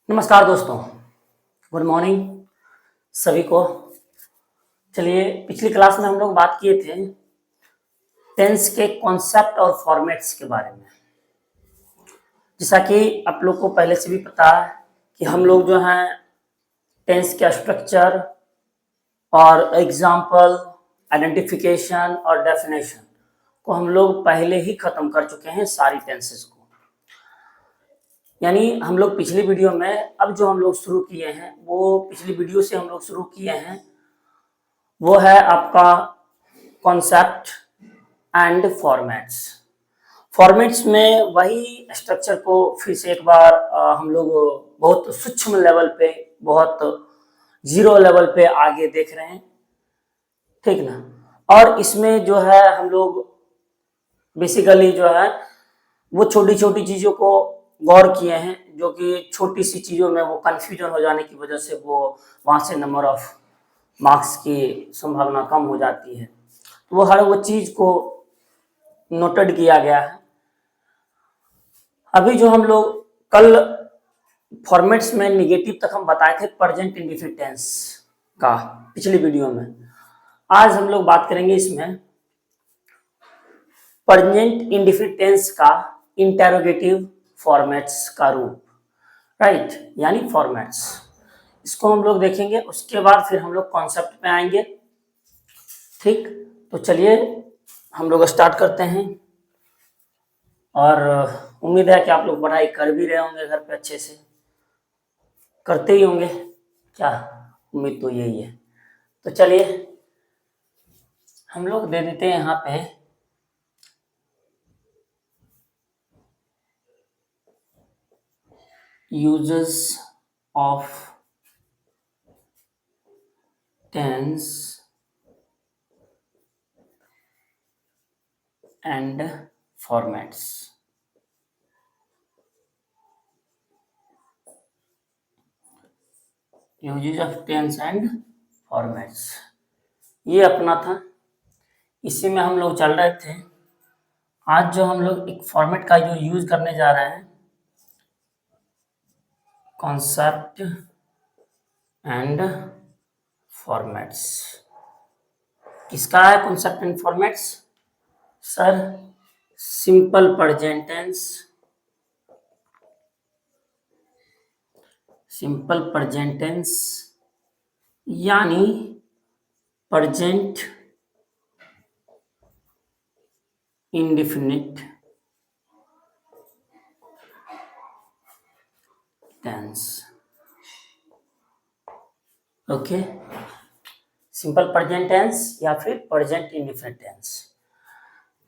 नमस्कार दोस्तों, good morning सभी को। चलिए, पिछली क्लास में हम लोग बात किए थे टेंस के कॉन्सेप्ट और फॉर्मेट्स के बारे में। जैसा कि आप लोग को पहले से भी पता है कि हम लोग जो हैं टेंस का स्ट्रक्चर और एग्जाम्पल, आइडेंटिफिकेशन और डेफिनेशन को हम लोग पहले ही खत्म कर चुके हैं सारी टेंसेस को। यानी हम लोग पिछली वीडियो में अब जो हम लोग शुरू किए हैं वो पिछली वीडियो से हम लोग शुरू किए हैं, वो है आपका कॉन्सेप्ट एंड फॉर्मेट्स। फॉर्मेट्स में वही स्ट्रक्चर को फिर से एक बार हम लोग बहुत सूक्ष्म लेवल पे, बहुत जीरो लेवल पे आगे देख रहे हैं, ठीक ना। और इसमें जो है हम लोग बेसिकली जो है वो छोटी छोटी चीज़ों को गौर किए हैं, जो कि छोटी सी चीज़ों में वो कंफ्यूजन हो जाने की वजह से वो वहाँ से नंबर ऑफ मार्क्स की संभावना कम हो जाती है। तो वो हर वो चीज़ को नोटेड किया गया है। अभी जो हम लोग कल फॉर्मेट्स में निगेटिव तक हम बताए थे प्रेजेंट इंडेफिनिट टेंस का पिछली वीडियो में। आज हम लोग बात करेंगे इसमें प्रेजेंट इंडेफिनिट टेंस का इंटेरोगेटिव फॉर्मेट्स का रूप, राइट, यानी फॉर्मेट्स। इसको हम लोग देखेंगे, उसके बाद फिर हम लोग कॉन्सेप्ट पे आएंगे। ठीक, तो चलिए हम लोग स्टार्ट करते हैं। और उम्मीद है कि आप लोग पढ़ाई कर भी रहे होंगे, घर पे अच्छे से करते ही होंगे, क्या उम्मीद तो यही है। तो चलिए हम लोग दे देते हैं यहाँ पे uses of tense and formats. Uses of tense and formats ये अपना था, इसी में हम लोग चल रहे थे। आज जो हम लोग एक फॉर्मेट का जो यूज करने जा रहे हैं, कॉन्सेप्ट एंड फॉर्मेट्स। किसका है concept and formats? Sir, simple present tense, simple present tense यानी present indefinite tense. Okay, simple present tense या फिर प्रेजेंट इंडेफिनिट टेंस।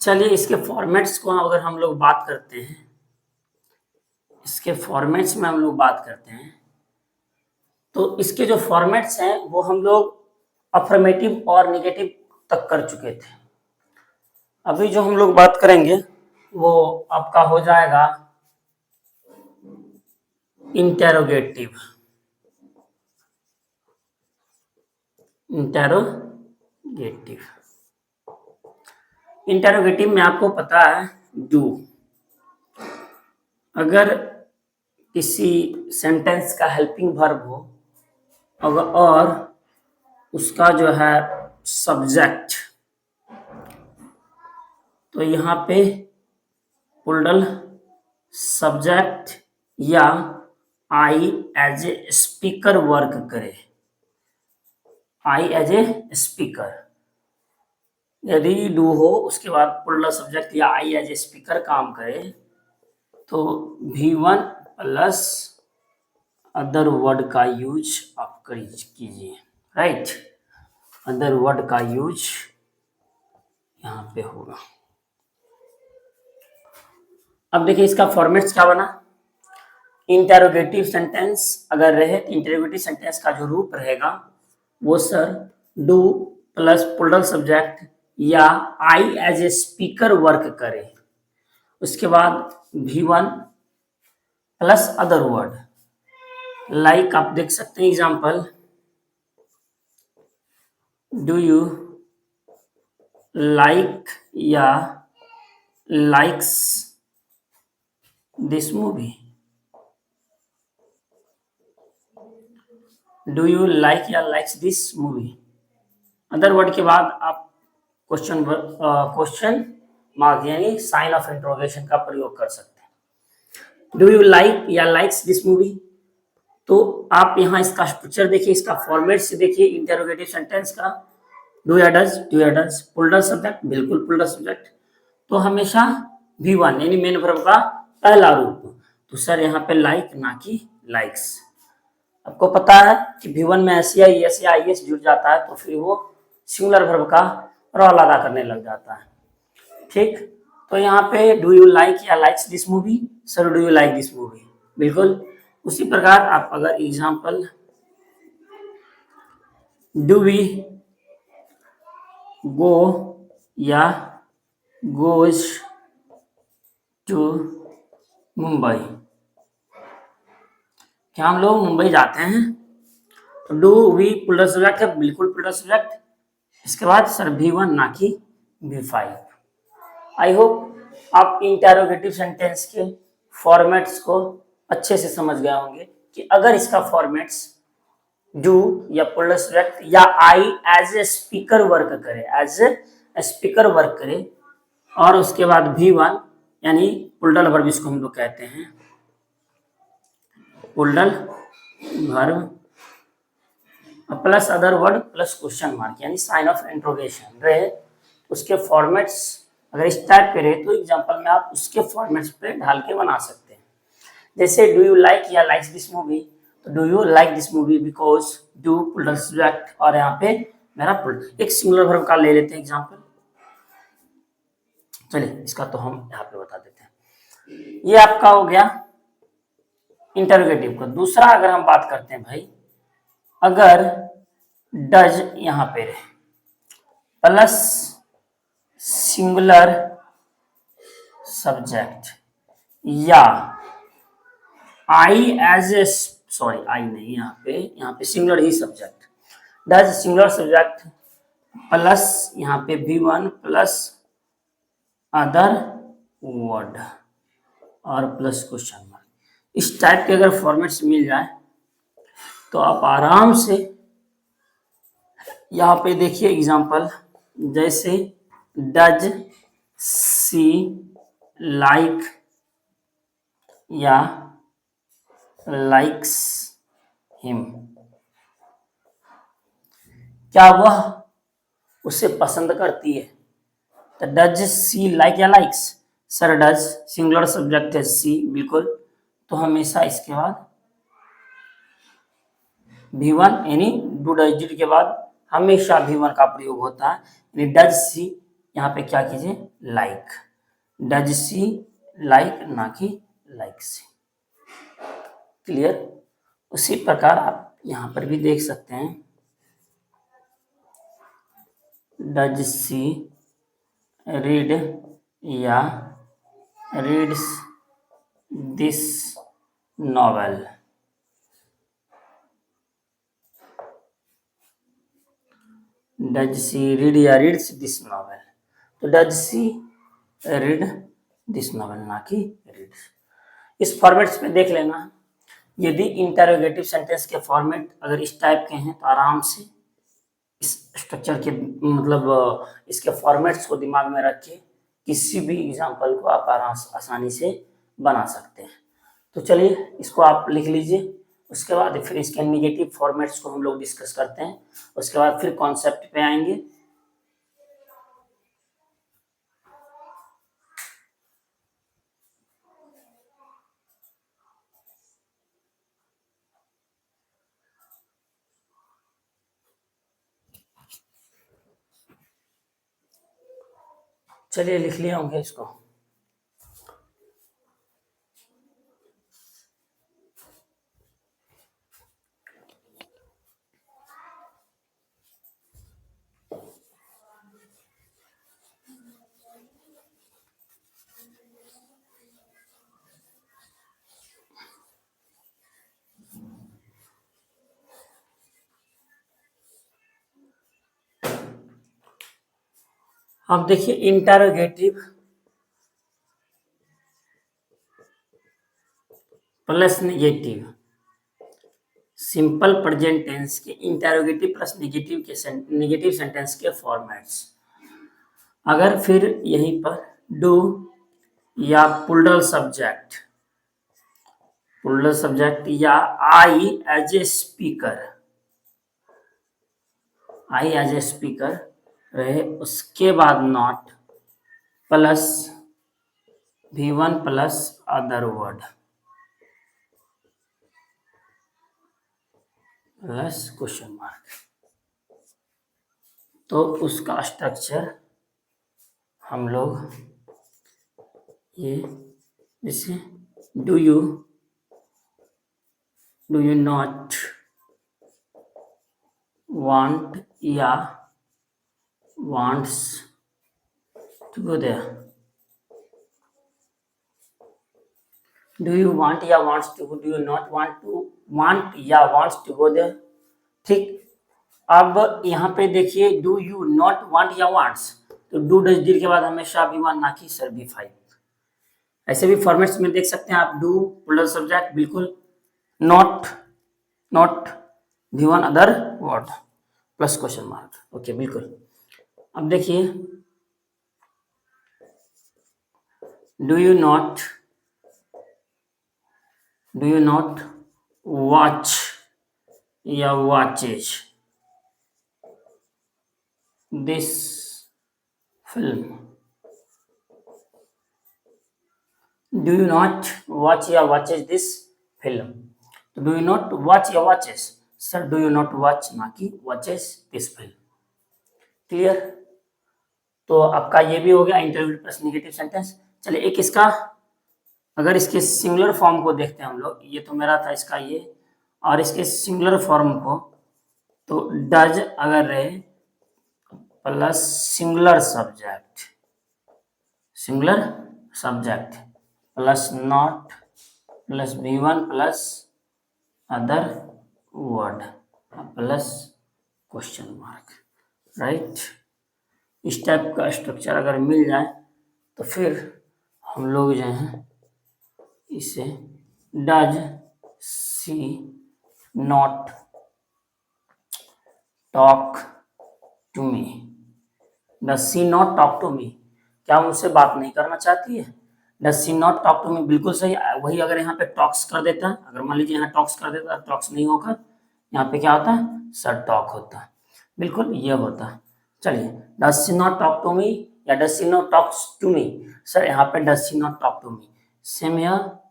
चलिए इसके फॉर्मेट्स को अगर हम लोग बात करते हैं, इसके फॉर्मेट्स में हम लोग बात करते हैं, तो इसके जो फॉर्मेट्स हैं वो हम लोग अफर्मेटिव और नेगेटिव तक कर चुके थे। अभी जो हम लोग बात करेंगे वो आपका हो जाएगा इंटेरोगेटिव। इंटेरोगेटिव इंटेरोगेटिव में आपको पता है डू। अगर किसी सेंटेंस का हेल्पिंग वर्ब हो और उसका जो है सब्जेक्ट, तो यहाँ पे पुल्डल सब्जेक्ट या I as a speaker work करे। आई एज ए स्पीकर, यदि डू हो उसके बाद पुल्डल सब्जेक्ट या आई एज ए स्पीकर काम करे, तो V1 प्लस अदर वर्ड का यूज आप कीजिए, राइट। अदर वर्ड का यूज यहाँ पे होगा। अब देखिए इसका फॉर्मेट्स क्या बना। इंटेरोगेटिव सेंटेंस अगर रहे तो इंटेरोगेटिव सेंटेंस का जो रूप रहेगा वो सर डू प्लस पुल्डल सब्जेक्ट या I as a speaker work करे, उसके बाद V1 plus other word. Like आप देख सकते हैं एग्जांपल, डू यू लाइक या likes this movie. Do you like या likes this movie. Other word के बाद आप क्वेश्चन मार्क यानी साइन ऑफ इंट्रोगेशन का प्रयोग कर सकते हैं। डू यू लाइक या लाइक्स दिस मूवी। तो आप यहाँ इसका स्ट्रक्चर देखिए, इसका फॉर्मेट से देखिए इंटेरोगेटिव सेंटेंस का। डू या डज पुल्डर सब्जेक्ट, बिल्कुल पुल्डर सब्जेक्ट। तो हमेशा V1 यानी मेन वर्ब का पहला रूप। तो सर यहाँ पे लाइक ना कि लाइक्स। आपको पता है कि V1 में एस या IS जुड़ जाता है तो फिर वो सिंगुलर वर्ब का रोल अदा करने लग जाता है। ठीक, तो यहाँ पे डू यू लाइक या likes this movie, sir do you like this movie, बिल्कुल। उसी प्रकार आप अगर एग्जाम्पल डू वी गो या गोज टू मुंबई, क्या हम लोग मुंबई जाते हैं। तो डू वी पुल्डर सब्जेक्ट है, बिल्कुल पुल्डर सब्जेक्ट। इसके बाद सर V1 ना कि V5। आई होप आप इंटेरोगेटिव सेंटेंस के फॉर्मेट्स को अच्छे से समझ गए होंगे कि अगर इसका फॉर्मेट्स डू या पुल्डर सब्जेक्ट या I as a speaker work करे, एज ए स्पीकर वर्क करे, और उसके बाद V1 यानी पुल्डर वर्ब इसको हम लोग कहते हैं, पुल्डर verb plus other word plus question mark यानी साइन ऑफ इंट्रोगेशन रहे, उसके फॉर्मेट्स अगर इस टाइप के रहे तो एग्जांपल में आप उसके फॉर्मेट्स पे ढाल के बना सकते हैं। जैसे डू यू लाइक या लाइक्स दिस मूवी, तो do you like this movie because do पुल्डर सब्जेक्ट, और यहाँ पे मेरा पुल्डर एक सिंगुलर वर्ब का ले लेते हैं एग्जांपल। चलिए इसका तो हम यहाँ पे बता देते हैं। ये आपका हो गया इंटरोगेटिव का। दूसरा अगर हम बात करते हैं भाई, अगर डज यहां पे रहे प्लस सिंगुलर सब्जेक्ट या I as a, sorry I नहीं, यहाँ पे singular he subject, does singular subject plus यहाँ पे V1 प्लस अदर वर्ड और प्लस क्वेश्चन मार्क। इस टाइप के अगर फॉर्मेट्स मिल जाए तो आप आराम से यहाँ पे देखिए एग्जांपल, जैसे डज सी लाइक या लाइक्स हिम, क्या वह उसे पसंद करती है। तो डज सी लाइक या likes, sir does singular subject है सी, बिल्कुल। तो हमेशा इसके बाद V1 यानी डू डज डिड के बाद हमेशा V1 का प्रयोग होता है, यानी डज सी यहाँ पे क्या कीजिए लाइक, डज सी लाइक ना कि लाइक सी। क्लियर। उसी प्रकार आप यहाँ पर भी देख सकते हैं, डज सी रीड या reads this novel, does she read या रीड्स दिस नॉवेल। तो does she read this novel ना कि रीड्स। इस फॉर्मेट्स में देख लेना, यदि इंटरोगेटिव सेंटेंस के फॉर्मेट अगर इस टाइप के हैं तो आराम से इस स्ट्रक्चर के मतलब इसके फॉर्मेट्स को दिमाग में रख के किसी भी एग्जाम्पल को आप आसानी से बना सकते हैं। तो चलिए इसको आप लिख लीजिए, उसके बाद फिर इसके निगेटिव फॉर्मेट्स को हम लोग डिस्कस करते हैं, उसके बाद फिर कॉन्सेप्ट पे आएंगे। चलिए लिख लिए होंगे इसको। अब देखिए interrogative plus negative simple present tense के इंटेरोगेटिव प्लस नेगेटिव सेंटेंस के फॉर्मेट्स। अगर फिर यहीं पर डू या पुल्डल सब्जेक्ट या आई एज ए स्पीकर रहे, उसके बाद not plus V1 plus other word plus question mark, तो उसका स्ट्रक्चर हम लोग ये जैसे डू यू नॉट वांट या wants to go there, do you want या wants to, do you not want या वांट्स टू गो देयर। ठीक, अब यहाँ पे देखिए डू यू नॉट वांट या वांट्स, तो डू डज डिड के बाद हमेशा V1 ना कि सर V5। ऐसे भी फॉर्मेट्स में देख सकते हैं आप, डू प्लुरल सब्जेक्ट बिल्कुल, not V1 other word plus question mark, okay बिल्कुल। अब देखिए डू यू नॉट वॉच या watches this film, do you not watch या वॉचेज दिस फिल्म, तो डू यू नॉट वॉच या watches, sir do you not watch ना कि watches this film. Clear, तो आपका ये भी हो गया इंटरव्यू प्लस नेगेटिव सेंटेंस। चलिए एक इसका, अगर इसके सिंगुलर फॉर्म को देखते हैं हम लोग, ये तो मेरा था इसका ये, और इसके सिंगुलर फॉर्म को, तो डज अगर रहे plus singular subject plus not plus V1 plus other word plus question mark, right. इस टाइप का स्ट्रक्चर अगर मिल जाए तो फिर हम लोग जो हैं इसे does she not talk to me, does she not talk to me, क्या मुझसे बात नहीं करना चाहती है, does she not talk to me, बिल्कुल सही। वही अगर यहाँ पे टॉक्स कर देता, अगर मान लीजिए यहाँ टॉक्स कर देता, टॉक्स नहीं होकर यहाँ पे क्या होता है, सर टॉक होता है, बिल्कुल ये होता। चलिए does she not talk to me या does she not talks to me, sir यहाँ पे does she not talk to me, same यहाँ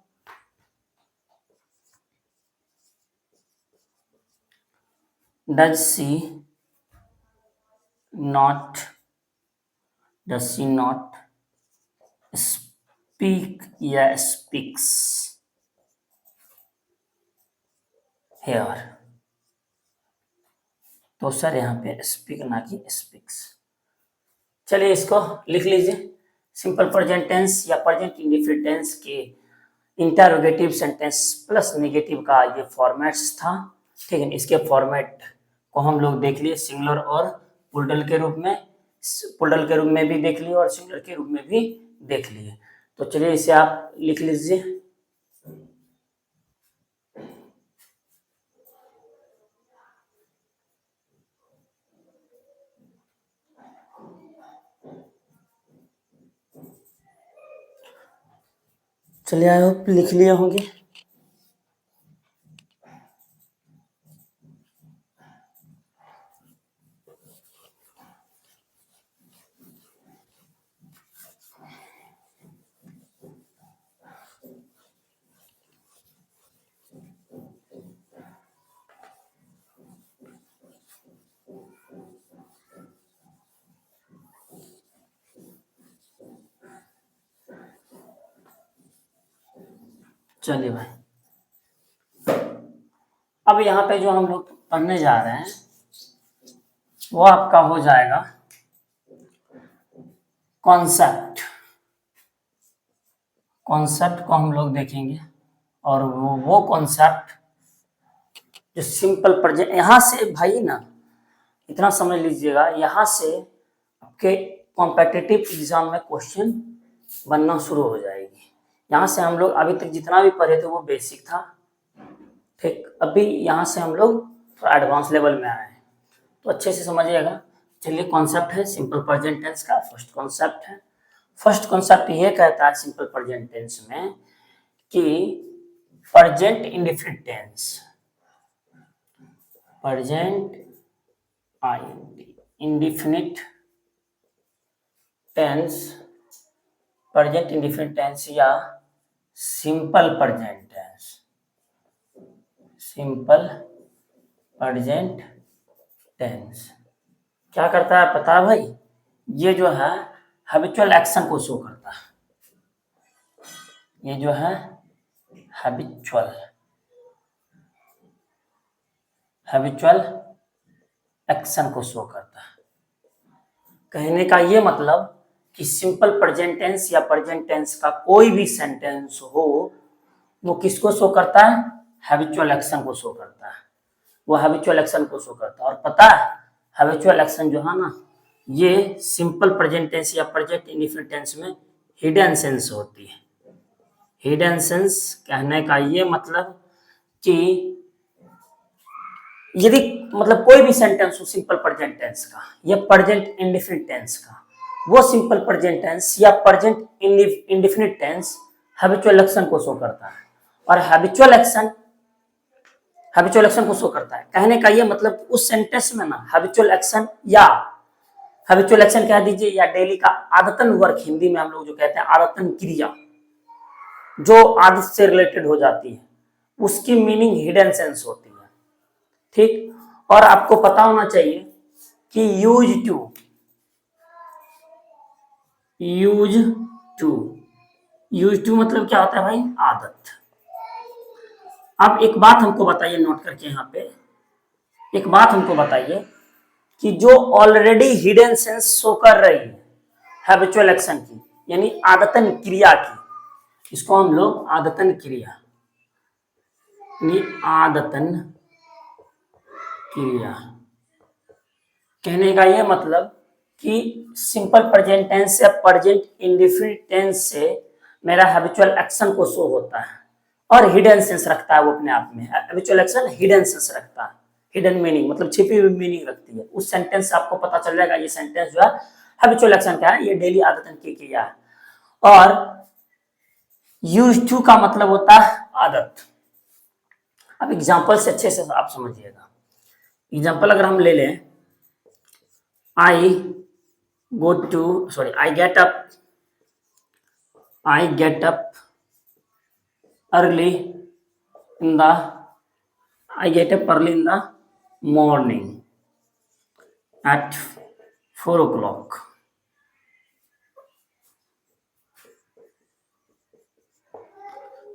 डज सी नॉट स्पीक या स्पीक्स हेयर, तो सर यहाँ पे स्पीक ना कि स्पीक्स। चलिए इसको लिख लीजिए, सिंपल प्रेजेंट टेंस या प्रेजेंट इंडेफिनिट टेंस के इंटरोगेटिव सेंटेंस प्लस नेगेटिव का ये फॉर्मेट्स था। ठीक है, इसके फॉर्मेट को हम लोग देख लिए सिंगुलर और प्लूरल के रूप में भी देख लिए और सिंगुलर के रूप में भी देख लिए। तो चलिए इसे आप लिख लीजिए, चलिए आई होप लिख लिए होंगे। चलिए भाई, अब यहाँ पे जो हम लोग पढ़ने जा रहे हैं वो आपका हो जाएगा कॉन्सेप्ट को हम लोग देखेंगे, और वो कॉन्सेप्ट जो सिंपल प्रेजेंट, यहाँ से भाई ना इतना समझ लीजिएगा, यहाँ से आपके कॉम्पिटिटिव एग्जाम में क्वेश्चन बनना शुरू हो जाएगी। यहाँ से हम लोग अभी तक जितना भी पढ़े थे वो बेसिक था, ठीक, अभी यहाँ से हम लोग थोड़ा एडवांस लेवल में आए हैं, तो अच्छे से समझिएगा। चलिए, कॉन्सेप्ट है सिंपल प्रेजेंट टेंस का। फर्स्ट कॉन्सेप्ट है, फर्स्ट कॉन्सेप्ट ये कहता है सिंपल प्रेजेंट टेंस में कि present indefinite tense, present indefinite tense, present indefinite tense या simple present tense, simple present tense क्या करता है पता है भाई? ये जो है हैबिचुअल एक्शन को शो करता है। ये जो है हैबिचुअल हैबिचुअल एक्शन को शो करता है। कहने का ये मतलब कि सिंपल प्रेजेंट टेंस या प्रेजेंट टेंस का कोई भी सेंटेंस हो, वो किसको शो करता है? हैबिचुअल एक्शन को शो करता है। वो हैबिचुअल एक्शन को शो करता है। और पता है हैबिचुअल एक्शन जो है ना, ये सिंपल प्रेजेंट टेंस या प्रेजेंट इंडेफिनिट टेंस में हिडन सेंस होती है। हिडन सेंस कहने का ये मतलब कि यदि मतलब कोई भी सेंटेंस हो सिंपल प्रेजेंट टेंस का या प्रेजेंट इंडेफिनिट टेंस का, वो सिंपल प्रेजेंट टेंस या present indefinite tense habitual action को शो करता है। और हैबिचुअल एक्शन को शो करता है। कहने का ये मतलब उस सेंटेंस में ना हैबिचुअल एक्शन या हैबिचुअल एक्शन कह दीजिए या डेली का आदतन वर्क, हिंदी में हम लोग जो कहते हैं आदतन क्रिया, जो आदत से रिलेटेड हो जाती है, उसकी मीनिंग हिडन सेंस होती है। ठीक, और आपको पता होना चाहिए कि यूज टू मतलब क्या होता है भाई? आदत। अब एक बात हमको बताइए, नोट करके यहाँ पे एक बात हमको बताइए कि जो ऑलरेडी हिडन सेंस शो कर रही है हैबिचुअल एक्शन की, यानी आदतन क्रिया की, इसको हम लोग आदतन क्रिया, आदतन क्रिया कहने का यह मतलब कि सिंपल प्रेजेंट टेंस या प्रेजेंट इंडेफिनिट टेंस से मेरा हैबिचुअल एक्शन को शो होता है और हिडन सेंस रखता है। वो अपने आप में हैबिचुअल एक्शन हिडन सेंस रखता है। हिडन मीनिंग मतलब छिपी हुई मीनिंग रखती है। उस सेंटेंस से आपको पता चल जाएगा ये सेंटेंस जो है हैबिचुअल एक्शन क्या है, ये डेली आदतन की क्रिया है। और यूज टू का मतलब होता है आदत। अब एग्जांपल से अच्छे से आप समझिएगा। एग्जांपल अगर हम ले लें, I get up early in the morning at 4 o'clock.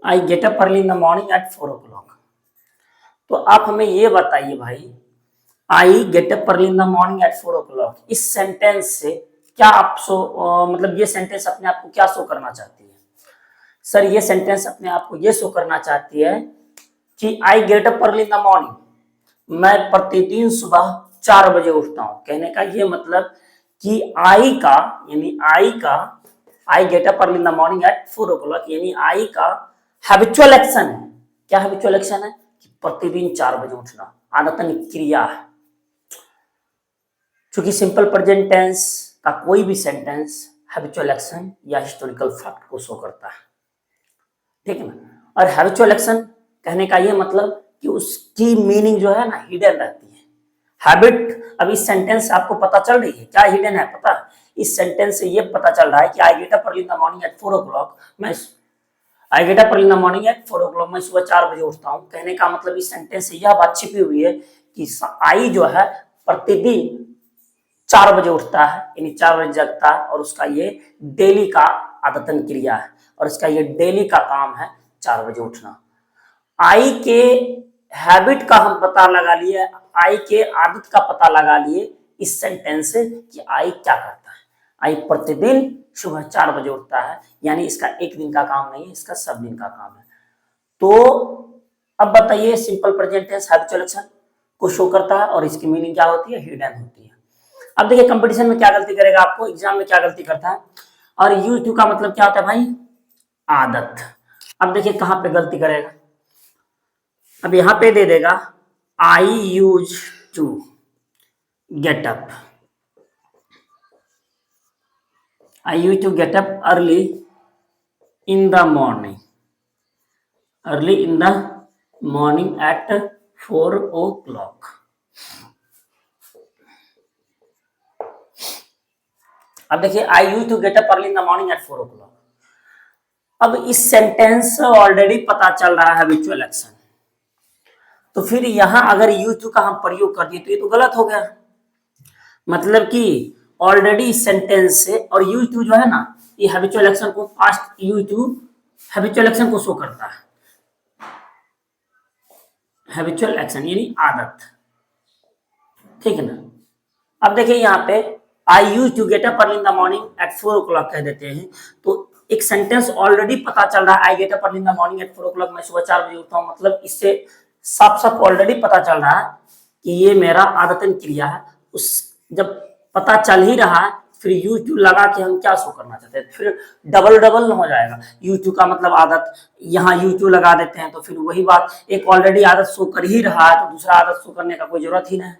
I get up early in the morning at 4 o'clock. तो आप हमें ये बताइए भाई, I get up early in the morning at 4 o'clock, इस सेंटेंस से क्या आप मतलब ये सेंटेंस अपने आप को क्या शो करना चाहती है? सर ये सेंटेंस अपने आप को ये शो करना चाहती है कि I get up early in the morning, मैं प्रतिदिन सुबह 4 बजे उठता हूं। कहने का ये मतलब कि I get up early in the morning at 4 o'clock यानी आई का हैबिचुअल एक्शन है। क्या हैबिचुअल एक्शन है? कि प्रतिदिन 4 बजे उठना, आदतन क्रिया है। क्योंकि सिंपल प्रेजेंट टेंस का कोई भी सेंटेंस हैबिचुअल एक्शन या हिस्टोरिकल फैक्ट को शो करता है। ठीक है ना? और हैबिचुअल एक्शन कहने का ये मतलब कि उसकी मीनिंग जो है ना हिडन रहती है। हैबिट, अब इस सेंटेंस से आपको पता चल रही है क्या हिडन है? पता, इस सेंटेंस से ये पता चल रहा है कि I get up early in the morning at 4 o'clock, मैं सुबह 4 बजे उठता हूँ। कहने का मतलब इस सेंटेंस से यह बात छिपी हुई है कि आई जो है प्रतिदिन 4 बजे उठता है, यानी 4 बजे जगता है, और उसका ये डेली का आदतन क्रिया है और इसका ये डेली का काम है 4 बजे उठना। आई के हैबिट का हम पता लगा लिए, आई के आदत का पता लगा लिए इस सेंटेंस से कि आई क्या करता है। आई प्रतिदिन सुबह 4 बजे उठता है, यानी इसका एक दिन का काम नहीं है, इसका सब दिन का काम है। तो अब बताइए, simple present tense habitual action को शो करता है और इसकी मीनिंग क्या होती है? हिडन होती है। अब देखिए कंपटीशन में क्या गलती करेगा, आपको एग्जाम में क्या गलती करता है। और यूज टू का मतलब क्या होता है भाई? आदत। अब देखिए कहां पे गलती करेगा। अब यहां पे दे देगा I use to get up, I use to get up early in the morning, early in the morning at 4 o'clock। अब देखिए I use to get up early in the morning at 4 o'clock। अब इस sentence से already पता चल रहा है habitual action, तो फिर यहां अगर यूज टू का हम प्रयोग कर दिए तो ये तो गलत हो गया। मतलब कि ऑलरेडी इस सेंटेंस से, और यूज टू जो है ना ये हैबिचुअल एक्शन को, past use to habitual action को शो करता है, हैबिचुअल एक्शन यानी आदत, ठीक है ना। अब देखिए यहाँ पे I use to get up early in the morning at 4 o'clock कह देते हैं, तो एक सेंटेंस ऑलरेडी पता चल रहा है I get up early in the morning at 4 o'clock, मैं सुबह 4 बजे उठता हूँ, मतलब इससे साफ साफ ऑलरेडी पता चल रहा है कि ये मेरा आदतन क्रिया है। उस जब पता चल ही रहा है फिर यूज टू लगा के हम क्या शो करना चाहते हैं, फिर डबल डबल हो जाएगा। यूज टू का मतलब आदत, यहाँ यूज टू लगा देते हैं तो फिर वही बात, एक ऑलरेडी आदत शो कर ही रहा है तो दूसरा आदत शो करने का कोई जरूरत ही नहीं,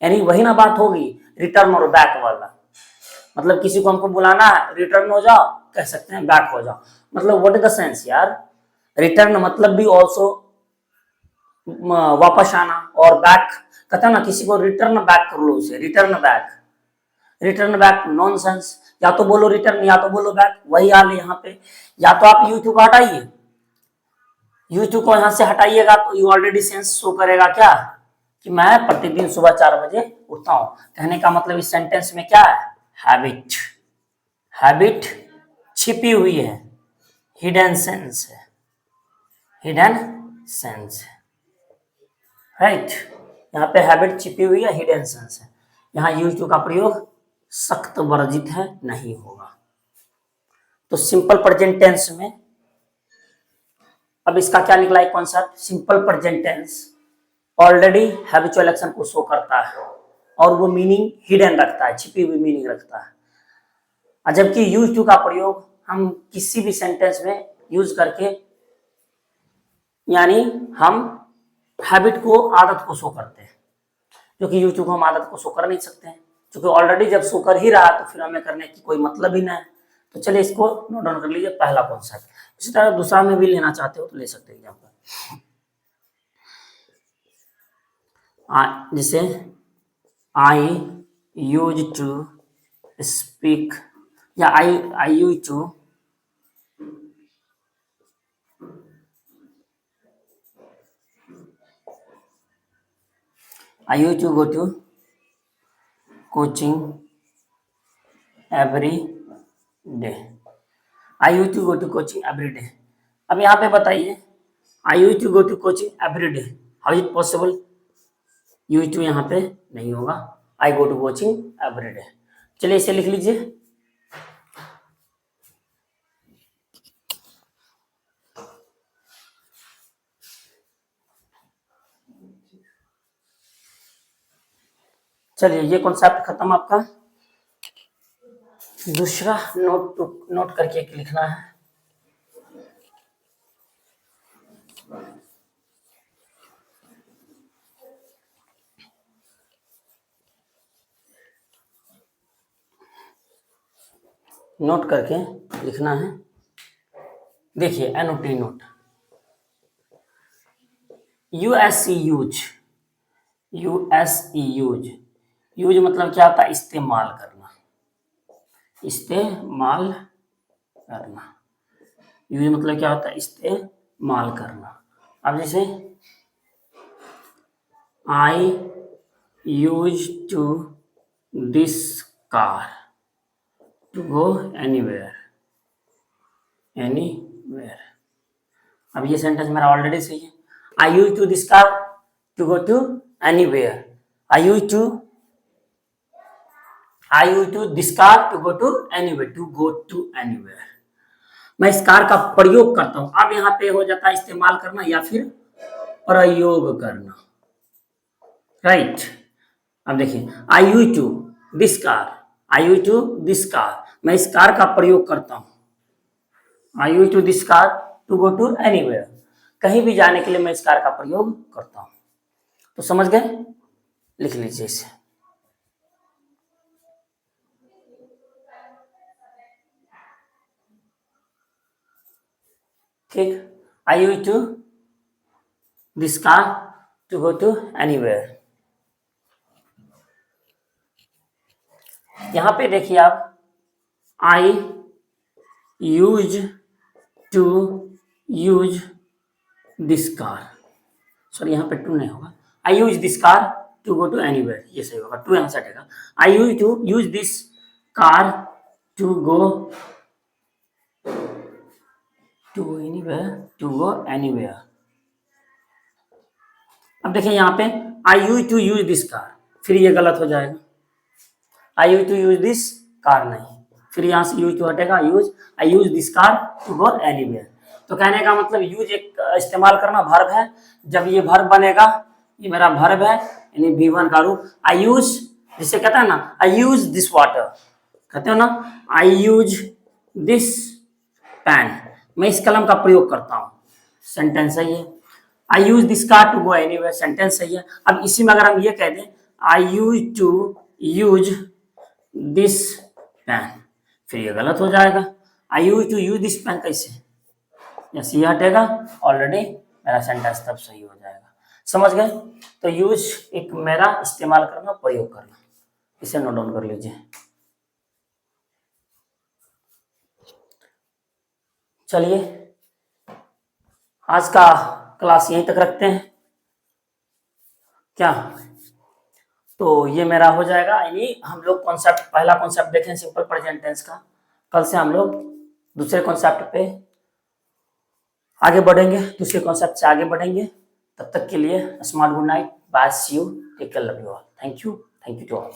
यानी वही ना बात होगी रिटर्न और बैक वाला। मतलब किसी को हमको बुलाना है, रिटर्न हो जाओ कह सकते हैं, बैक हो जाओ, मतलब व्हाट इज द सेंस यार। रिटर्न मतलब भी ऑल्सो वापस आना, और बैक कहता है ना किसी को रिटर्न बैक कर लो, उसे return back, return back nonsense. या तो बोलो रिटर्न या तो बोलो बैक, वही हाल है यहाँ पे। या तो आप यूट्यूब को हटाइए, यूट्यूब को यहाँ से हटाइएगा तो यू ऑलरेडी सेंस शो करेगा क्या कि मैं प्रतिदिन सुबह 4 बजे उठता हूँ। कहने का मतलब इस सेंटेंस में क्या है, हैबिट, हैबिट छिपी हुई है, हिडन सेंस है, हिडन सेंस है, राइट। यहाँ पे हैबिट छिपी हुई है, हिडन सेंस है। यहाँ यूज टू का प्रयोग सख्त वर्जित है, नहीं होगा। तो सिंपल प्रेजेंट टेंस में अब इसका क्या निकला एक concept, simple present tense already habitual action को शो करता है और वो मीनिंग हिडन रखता है, छिपी हुई मीनिंग रखता है। जबकि यूज टू का प्रयोग हम किसी भी सेंटेंस में यूज करके, यानी हम हैबिट को, आदत को शो करते हैं, क्योंकि यूज टू को हम आदत को शो कर नहीं सकते हैं, क्योंकि ऑलरेडी जब शो कर ही रहा तो फिर हमें करने की कोई मतलब ही नहीं है। तो चलिए इसको नोट डाउन कर लीजिए, पहला कॉन्सेप्ट। इसी तरह दूसरा में भी लेना चाहते हो तो ले सकते हैं एग्जाम्पल, जैसे आई यूज टू स्पीक, या I use to go to coaching every day, I used to go to coaching every day। अब यहाँ पे बताइए I used to go to coaching every day, how is it possible? used to यहाँ पे नहीं होगा, I go to coaching every day। चलिए इसे लिख लीजिए, चलिए ये कॉन्सेप्ट खत्म आपका। दूसरा नोट करके लिखना है, नोट करके लिखना है। देखिए NOT note, USE use, USE use, use मतलब क्या होता है, इस्तेमाल करना, इस्तेमाल करना, यूज मतलब क्या होता है, इस्तेमाल करना। अब जैसे I use to this car to go anywhere, anywhere. अब ये सेंटेंस मेरा ऑलरेडी सही है, I use to this car to go to anywhere, I use to this car to go to anywhere, to go to anywhere. मैं इस car का प्रयोग करता हूं। अब यहाँ पे हो जाता है इस्तेमाल करना या फिर प्रयोग करना, राइट। अब देखिए I use to this car, I use to this car, मैं इस कार का प्रयोग करता हूं। I use to this car to go to anywhere, कहीं भी जाने के लिए मैं इस कार का प्रयोग करता हूं। तो समझ गए, लिख लीजिए इसे। ठीक, I use to this car to go to anywhere. यहां पे देखिए आप, I use to use this car, sorry यहाँ पे टू नहीं होगा, I use this car to go to anywhere, ये सही होगा, टू यहाँ से हटेगा। I use to use this car to go anywhere. अब देखिए यहाँ पे I use to use this car, फिर ये गलत हो जाएगा, I use to use this car नहीं, फिर यहाँ से यूज टू हटेगा, use, I use this car to go anywhere. तो कहने का मतलब यूज एक इस्तेमाल करना वर्ब है, जब ये वर्ब बनेगा, ये मेरा वर्ब है यानी V1 का रूप। आई यूज, जिसे कहता है ना आई यूज दिस वाटर, कहते हो ना आई यूज दिस पेन, मैं इस कलम का प्रयोग करता हूँ, सेंटेंस सही है। I use this car to go anywhere, sentence सही है। अब इसी में अगर हम ये कह दें I use to use this pen, फिर ये गलत हो जाएगा। I use to use this pen कैसे, यस ये हटेगा, ऑलरेडी मेरा सेंटेंस तब सही हो जाएगा। समझ गए? तो यूज एक मेरा इस्तेमाल करना, प्रयोग करना, इसे नोट डाउन कर लीजिए। चलिए आज का क्लास यहीं तक रखते हैं क्या? तो ये मेरा हो जाएगा, यानी हम लोग कॉन्सेप्ट, पहला कॉन्सेप्ट देखें सिंपल प्रेजेंट टेंस का, कल से हम लोग दूसरे कॉन्सेप्ट पे आगे बढ़ेंगे, दूसरे कॉन्सेप्ट से आगे बढ़ेंगे। तब तक के लिए smart good night, bye, see you, take care, love you all, thank you to all.